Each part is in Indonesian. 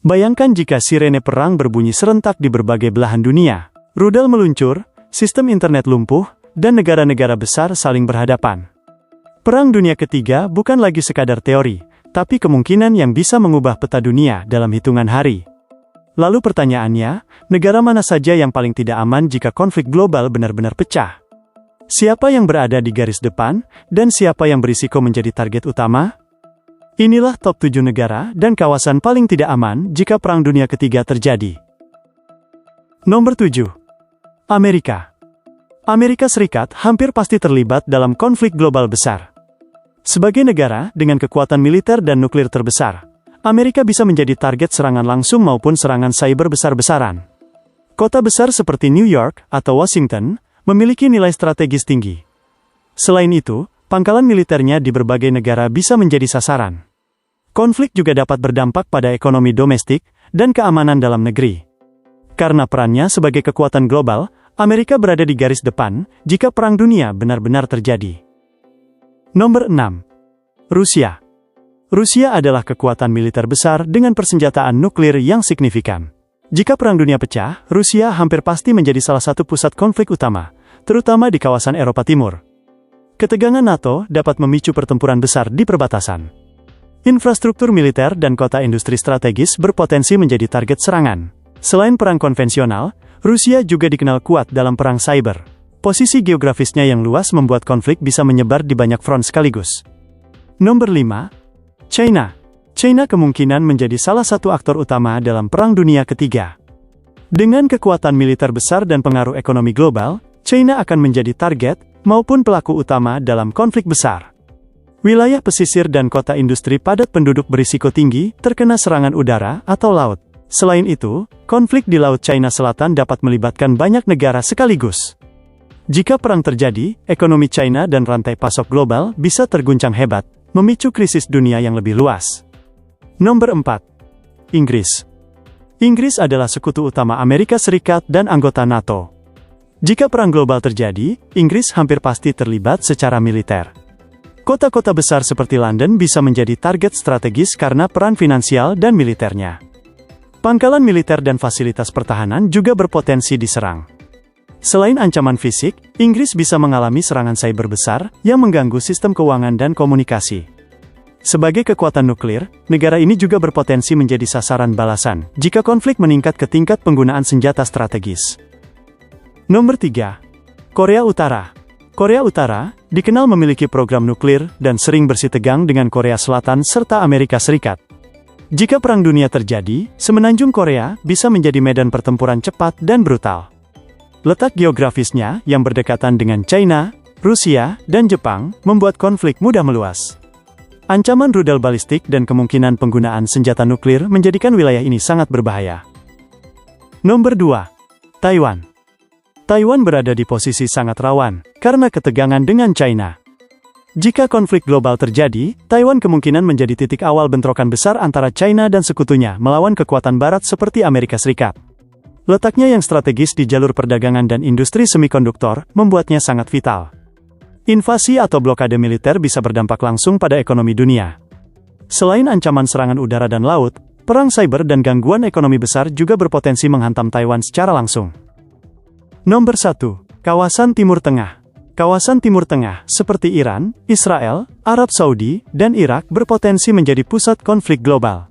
Bayangkan jika sirene perang berbunyi serentak di berbagai belahan dunia. Rudal meluncur, sistem internet lumpuh, dan negara-negara besar saling berhadapan. Perang Dunia Ketiga bukan lagi sekadar teori, tapi kemungkinan yang bisa mengubah peta dunia dalam hitungan hari. Lalu pertanyaannya, negara mana saja yang paling tidak aman jika konflik global benar-benar pecah? Siapa yang berada di garis depan, dan siapa yang berisiko menjadi target utama? Inilah top 7 negara dan kawasan paling tidak aman jika Perang Dunia Ketiga terjadi. Nomor 7. Amerika. Amerika Serikat hampir pasti terlibat dalam konflik global besar. Sebagai negara dengan kekuatan militer dan nuklir terbesar, Amerika bisa menjadi target serangan langsung maupun serangan cyber besar-besaran. Kota besar seperti New York atau Washington memiliki nilai strategis tinggi. Selain itu, pangkalan militernya di berbagai negara bisa menjadi sasaran. Konflik juga dapat berdampak pada ekonomi domestik dan keamanan dalam negeri. Karena perannya sebagai kekuatan global, Amerika berada di garis depan jika perang dunia benar-benar terjadi. Nomor 6. Rusia. Rusia adalah kekuatan militer besar dengan persenjataan nuklir yang signifikan. Jika perang dunia pecah, Rusia hampir pasti menjadi salah satu pusat konflik utama, terutama di kawasan Eropa Timur. Ketegangan NATO dapat memicu pertempuran besar di perbatasan. Infrastruktur militer dan kota industri strategis berpotensi menjadi target serangan. Selain perang konvensional, Rusia juga dikenal kuat dalam perang cyber. Posisi geografisnya yang luas membuat konflik bisa menyebar di banyak front sekaligus. Nomor 5. China. China kemungkinan menjadi salah satu aktor utama dalam Perang Dunia Ketiga. Dengan kekuatan militer besar dan pengaruh ekonomi global, China akan menjadi target maupun pelaku utama dalam konflik besar. Wilayah pesisir dan kota industri padat penduduk berisiko tinggi terkena serangan udara atau laut. Selain itu, konflik di Laut China Selatan dapat melibatkan banyak negara sekaligus. Jika perang terjadi, ekonomi China dan rantai pasok global bisa terguncang hebat, memicu krisis dunia yang lebih luas. Nomor 4. Inggris. Inggris adalah sekutu utama Amerika Serikat dan anggota NATO. Jika perang global terjadi, Inggris hampir pasti terlibat secara militer. Kota-kota besar seperti London bisa menjadi target strategis karena peran finansial dan militernya. Pangkalan militer dan fasilitas pertahanan juga berpotensi diserang. Selain ancaman fisik, Inggris bisa mengalami serangan cyber besar yang mengganggu sistem keuangan dan komunikasi. Sebagai kekuatan nuklir, negara ini juga berpotensi menjadi sasaran balasan jika konflik meningkat ke tingkat penggunaan senjata strategis. Nomor 3. Korea Utara. Korea Utara dikenal memiliki program nuklir dan sering bersitegang dengan Korea Selatan serta Amerika Serikat. Jika perang dunia terjadi, semenanjung Korea bisa menjadi medan pertempuran cepat dan brutal. Letak geografisnya yang berdekatan dengan China, Rusia, dan Jepang membuat konflik mudah meluas. Ancaman rudal balistik dan kemungkinan penggunaan senjata nuklir menjadikan wilayah ini sangat berbahaya. Nomor 2. Taiwan. Taiwan berada di posisi sangat rawan karena ketegangan dengan China. Jika konflik global terjadi, Taiwan kemungkinan menjadi titik awal bentrokan besar antara China dan sekutunya melawan kekuatan barat seperti Amerika Serikat. Letaknya yang strategis di jalur perdagangan dan industri semikonduktor membuatnya sangat vital. Invasi atau blokade militer bisa berdampak langsung pada ekonomi dunia. Selain ancaman serangan udara dan laut, perang cyber dan gangguan ekonomi besar juga berpotensi menghantam Taiwan secara langsung. Nomor 1. Kawasan Timur Tengah. Kawasan Timur Tengah seperti Iran, Israel, Arab Saudi, dan Irak berpotensi menjadi pusat konflik global.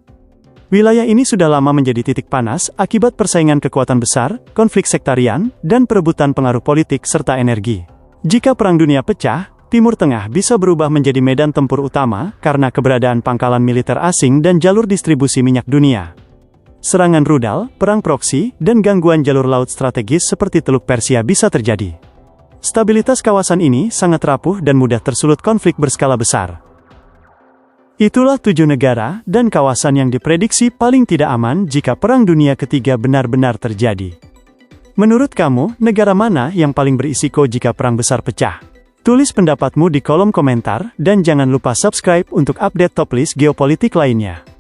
Wilayah ini sudah lama menjadi titik panas akibat persaingan kekuatan besar, konflik sektarian, dan perebutan pengaruh politik serta energi. Jika perang dunia pecah, Timur Tengah bisa berubah menjadi medan tempur utama karena keberadaan pangkalan militer asing dan jalur distribusi minyak dunia. Serangan rudal, perang proksi, dan gangguan jalur laut strategis seperti Teluk Persia bisa terjadi. Stabilitas kawasan ini sangat rapuh dan mudah tersulut konflik berskala besar. Itulah 7 negara dan kawasan yang diprediksi paling tidak aman jika Perang Dunia Ketiga benar-benar terjadi. Menurut kamu, negara mana yang paling berisiko jika perang besar pecah? Tulis pendapatmu di kolom komentar dan jangan lupa subscribe untuk update top list geopolitik lainnya.